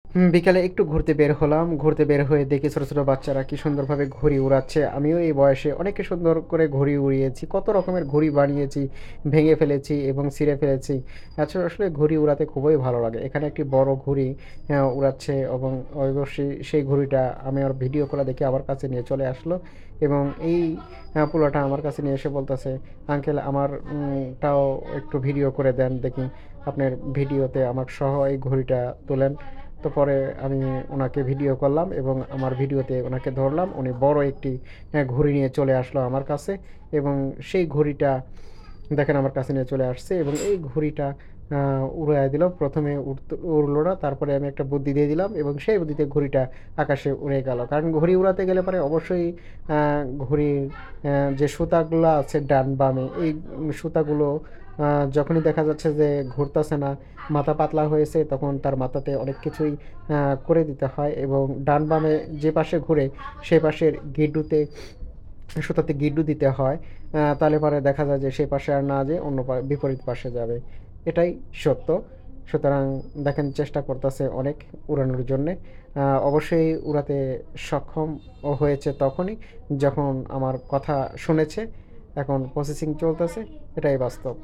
বিকালে একটু ঘুরতে বের হলাম। ঘুরতে বের হয়ে দেখি ছোট, ছোট বাচ্চারা কি সুন্দরভাবে ঘুড়ি উড়াচ্ছে। আমিও এই বয়সে অনেকে সুন্দর করে ঘুড়ি উড়িয়েছি। কত রকমের ঘুড়ি বানিয়েছি, ভেঙে ফেলেছি এবং ছিঁড়ে ফেলেছি। আসলে ঘুড়ি উড়াতে খুবই ভালো লাগে। এখানে একটি বড় ঘুড়ি উড়াচ্ছে এবং অবশ্যই সেই ঘুড়িটা আমি আর ভিডিও করা দেখে আমার কাছে নিয়ে চলে আসলো এবং এই পোলাটা আমার কাছে নিয়ে এসে বলতেছে, আঙ্কেল আমার টাও একটু ভিডিও করে দেন দেখি। আপনার ভিডিওতে আমার সহ এই ঘুড়িটা তোলেন। তো পরে আমি ওনাকে ভিডিও করলাম এবং আমার ভিডিওতে ওনাকে ধরলাম। উনি বড় একটি ঘুড়ি নিয়ে চলে আসলো আমার কাছে এবং সেই ঘুড়িটা দেখেন আমার কাছে নিয়ে চলে আসছে এবং এই ঘুড়িটা উড়াইয়া দিল। প্রথমে উড়লো না, তারপরে আমি একটা বুদ্ধি দিয়ে দিলাম এবং সেই বুদ্ধিতে ঘুড়িটা আকাশে উড়ে গেল। কারণ ঘুড়ি উড়াতে গেলে পরে অবশ্যই ঘুড়ির যে সুতাগুলো আছে ডান বামে এই সুতাগুলো যখনই দেখা যাচ্ছে যে ঘুরতেছে না, মাথা পাতলা হয়েছে, তখন তার মাথাতে অনেক কিছুই করে দিতে হয় এবং ডান বামে যে পাশে ঘুরে সে পাশের গিঁডুতে সুতাতে গিঁডু দিতে হয়। তাহলে পরে দেখা যায় যে সে পাশে আর না যেয়ে অন্য বিপরীত পাশে যাবে। এটাই সত্য। সুতরাং দেখেন চেষ্টা করতেছে অনেক উড়ানোর জন্যে। অবশ্যই উড়াতে সক্ষম ও হয়েছে তখনই যখন আমার কথা শুনেছে। এখন প্রসেসিং চলতেছে। এটাই বাস্তব।